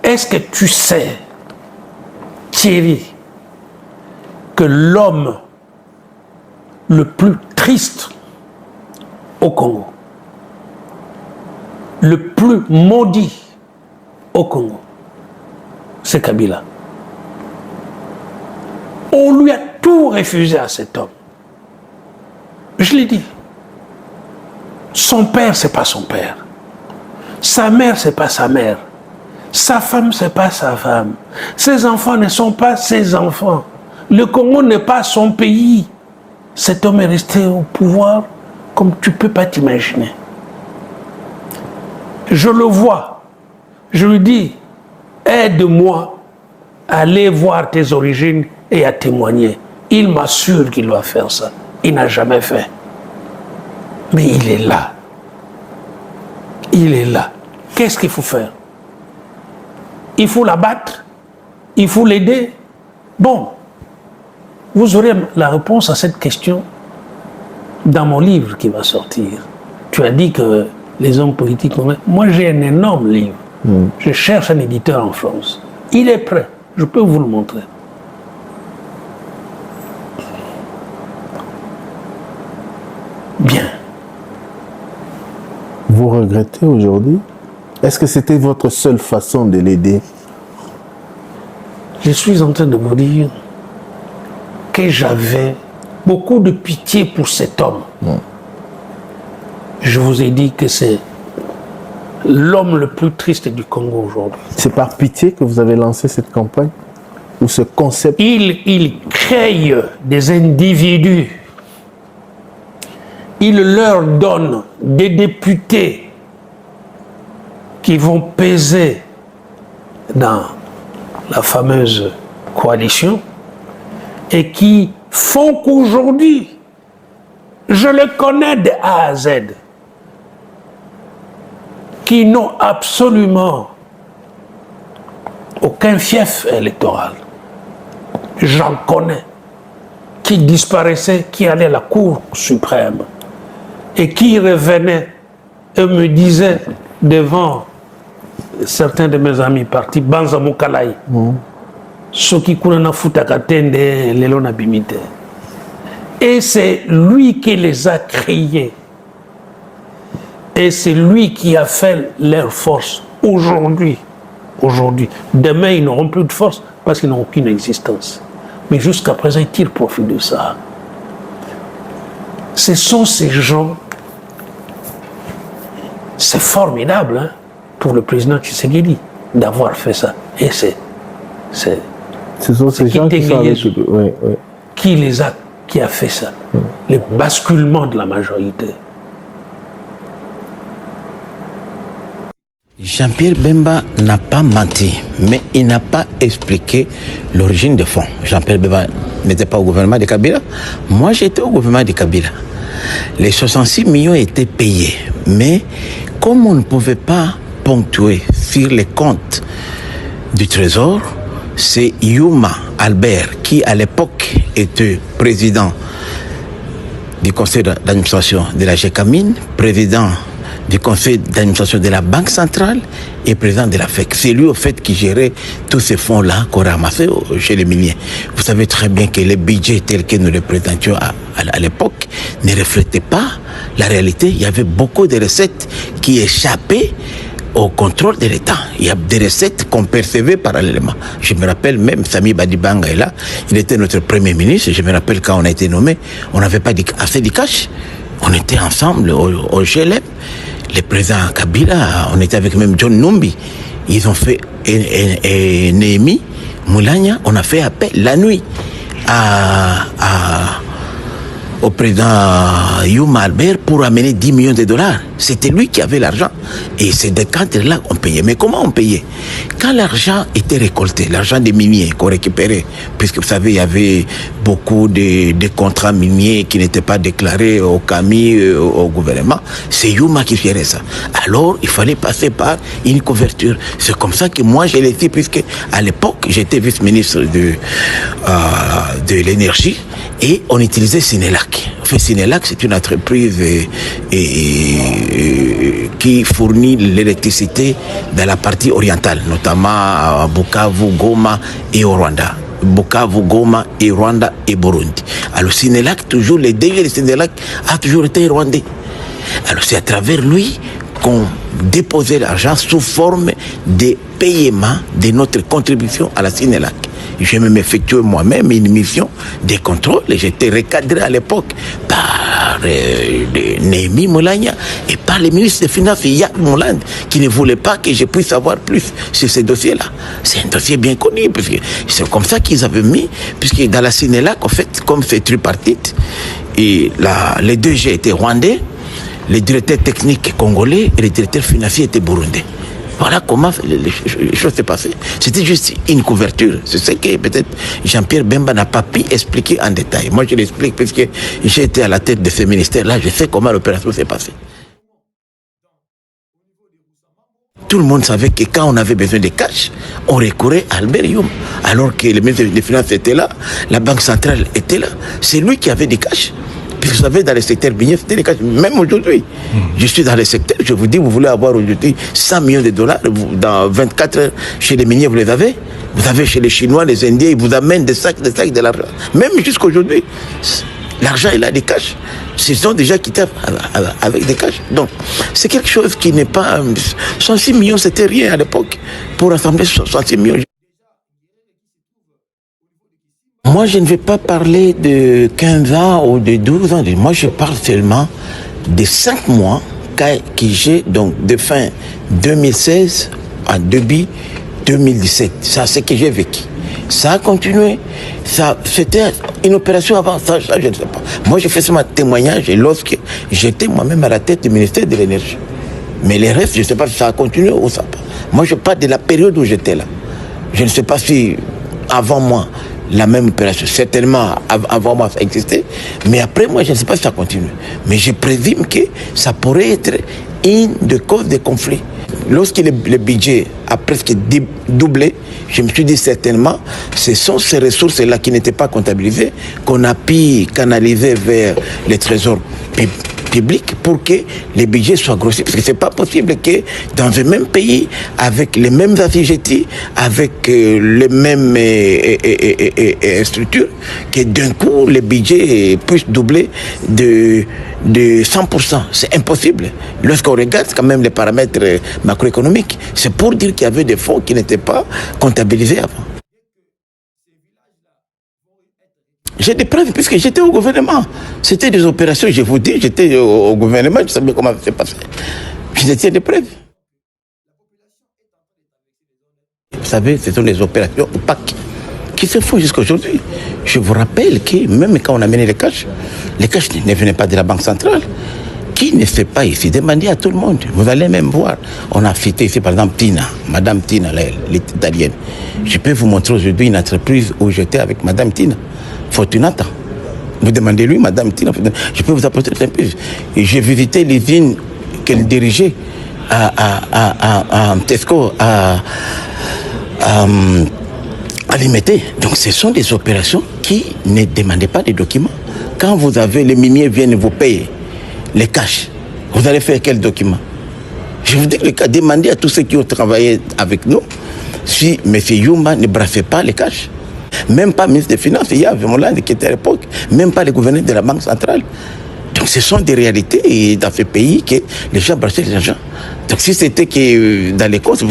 Est-ce que tu sais, Thierry, que l'homme le plus triste au Congo, le plus maudit au Congo, c'est Kabila. On lui a tout refusé à cet homme. Je l'ai dit. Son père, c'est pas son père. Sa mère, c'est pas sa mère. Sa femme, c'est pas sa femme. Ses enfants ne sont pas ses enfants. Le Congo n'est pas son pays. Cet homme est resté au pouvoir comme tu peux pas t'imaginer. Je le vois. Je lui dis, aide-moi à aller voir tes origines et à témoigner. Il m'assure qu'il doit faire ça. Il n'a jamais fait. Mais il est là. Il est là. Qu'est-ce qu'il faut faire? Il faut l'abattre? Il faut l'aider? Bon, vous aurez la réponse à cette question dans mon livre qui va sortir. Tu as dit que les hommes politiques... Moi, j'ai un énorme livre. Je cherche un éditeur en France. Il est prêt. Je peux vous le montrer. Bien. Vous regrettez aujourd'hui? Est-ce que c'était votre seule façon de l'aider? Je suis en train de vous dire que j'avais beaucoup de pitié pour cet homme. Je vous ai dit que c'est l'homme le plus triste du Congo aujourd'hui. C'est par pitié que vous avez lancé cette campagne? Ou ce concept? Il crée des individus. Il leur donne des députés qui vont peser dans la fameuse coalition et qui font qu'aujourd'hui, je le connais de A à Z, qui n'ont absolument aucun fief électoral. J'en connais, qui disparaissaient, qui allaient à la Cour suprême et qui revenaient et me disaient devant certains de mes amis partis, Banza Mokalai, ceux qui courent Futakatende, Lelona Bimite. Et c'est lui qui les a créés. Et c'est lui qui a fait leur force aujourd'hui. Demain, ils n'auront plus de force parce qu'ils n'ont aucune existence. Mais jusqu'à présent, ils tirent profit de ça. Ce sont ces gens. C'est formidable, hein, pour le président Tshisekedi d'avoir fait ça. Et ce sont ces gens qui sont avec... qui a fait ça. Le basculement de la majorité. Jean-Pierre Bemba n'a pas menti, mais il n'a pas expliqué l'origine de fonds. Jean-Pierre Bemba n'était pas au gouvernement de Kabila. Moi, j'étais au gouvernement de Kabila. Les 66 millions étaient payés, mais comme on ne pouvait pas ponctuer sur les comptes du Trésor, c'est Yuma Albert, qui à l'époque était président du conseil d'administration de la GECAMINE, président du conseil d'administration de la Banque centrale et président de la FEC. C'est lui, au fait, qui gérait tous ces fonds-là qu'on ramassait chez les miniers. Vous savez très bien que les budgets tels que nous les présentions à l'époque ne reflétaient pas la réalité. Il y avait beaucoup de recettes qui échappaient au contrôle de l'État. Il y a des recettes qu'on percevait parallèlement. Je me rappelle même, Sami Badibanga est là, il était notre premier ministre. Je me rappelle quand on a été nommé, on n'avait pas assez de cash. On était ensemble au GLM. Le président Kabila, on était avec même John Numbi. Ils ont fait Néhémie, Moulania, on a fait appel la nuit au président Yuma Albert pour amener 10 millions de dollars. C'était lui qui avait l'argent. Et c'est de cadres-là qu'on payait. Mais comment on payait? Quand l'argent était récolté, l'argent des miniers qu'on récupérait, puisque vous savez, il y avait beaucoup de contrats miniers qui n'étaient pas déclarés au CAMI, au gouvernement, c'est Yuma qui gérait ça. Alors, il fallait passer par une couverture. C'est comme ça que moi, je l'ai dit, puisque à l'époque, j'étais vice-ministre de l'énergie et on utilisait Sénélac. En fait, Sénélac, c'est une entreprise qui fournit l'électricité dans la partie orientale, notamment à Bukavu, Goma et au Rwanda. Bukavu, Goma et Rwanda et Burundi. Alors Sénélec, toujours les DG de Sénélec a toujours été rwandais. Alors c'est à travers lui qu'on déposait l'argent sous forme de paiement de notre contribution à la Sénélec. J'ai même effectué moi-même une mission de contrôle. J'étais recadré à l'époque par Némi Moulania et par le ministre des Finances, Yad Mouland, qui ne voulait pas que je puisse savoir plus sur ces dossiers-là. C'est un dossier bien connu, parce que c'est comme ça qu'ils avaient mis, puisque dans la Sénélec, en fait, comme c'est tripartite, et les deux G étaient rwandais, les directeurs techniques congolais et les directeurs financiers étaient burundais. Voilà comment les choses s'est passées. C'était juste une couverture. C'est ce que peut-être Jean-Pierre Bemba n'a pas pu expliquer en détail. Moi, je l'explique parce que j'ai été à la tête de ce ministère-là. Je sais comment l'opération s'est passée. Tout le monde savait que quand on avait besoin de cash, on recourait à Albert Youm. Alors que le ministre des Finances était là, la Banque centrale était là. C'est lui qui avait des cash. Puisque vous savez, dans le secteur minier, c'était les cash. Même aujourd'hui, je suis dans le secteur, je vous dis, vous voulez avoir aujourd'hui 100 millions de dollars, dans 24 heures, chez les miniers, vous les avez. Vous avez chez les Chinois, les Indiens, ils vous amènent des sacs de l'argent. Même jusqu'aujourd'hui, l'argent est là, des cash. Ce sont déjà quittés avec des cash. Donc, c'est quelque chose qui n'est pas... 66 millions, c'était rien à l'époque. Pour rassembler 66 millions. Moi, je ne vais pas parler de 15 ans ou de 12 ans. Moi, je parle seulement de 5 mois que j'ai, donc de fin 2016 à début 2017. Ça, c'est ce que j'ai vécu. Ça a continué. C'était une opération avant. Ça, je ne sais pas. Moi, j'ai fait ce témoignage lorsque j'étais moi-même à la tête du ministère de l'Énergie. Mais les restes, je ne sais pas si ça a continué ou ça pas. Moi, je parle de la période où j'étais là. Je ne sais pas si avant moi, la même opération, certainement avant moi ça existait, mais après moi je ne sais pas si ça continue. Mais je présume que ça pourrait être une des causes des conflits. Lorsque le budget a presque doublé, je me suis dit certainement, ce sont ces ressources-là qui n'étaient pas comptabilisées, qu'on a pu canaliser vers les trésors public pour que les budgets soient grossis. Parce que c'est pas possible que dans un même pays, avec les mêmes assujettis, avec les mêmes structures, que d'un coup, les budgets puissent doubler de 100%. C'est impossible. Lorsqu'on regarde quand même les paramètres macroéconomiques, c'est pour dire qu'il y avait des fonds qui n'étaient pas comptabilisés avant. J'ai des preuves puisque j'étais au gouvernement. C'était des opérations, je vous dis, j'étais au gouvernement, je savais comment ça s'est passé. J'étais des preuves. Vous savez, ce sont des opérations opaques qui se font jusqu'à aujourd'hui. Je vous rappelle que même quand on a mené les cash ne venaient pas de la Banque centrale. Qui ne fait pas ici? Demandez à tout le monde. Vous allez même voir. On a cité ici par exemple Tina, Madame Tina, l'italienne. Je peux vous montrer aujourd'hui une entreprise où j'étais avec Madame Tina. Fortunata. Vous demandez-lui, Madame Tina, je peux vous apporter un peu. J'ai visité l'usine qu'elle dirigeait à Tesco, à Limité. Donc ce sont des opérations qui ne demandaient pas de documents. Quand vous avez, les miniers viennent vous payer les cash, vous allez faire quel document? Je vous dis le cas, demandez à tous ceux qui ont travaillé avec nous si M. Yuma ne brassait pas les cash. Même pas ministre des Finances, il y avait Moulande qui était à l'époque, même pas les gouverneurs de la Banque centrale. Donc ce sont des réalités dans ce pays que les gens brassaient l'argent. Donc si c'était que dans les comptes,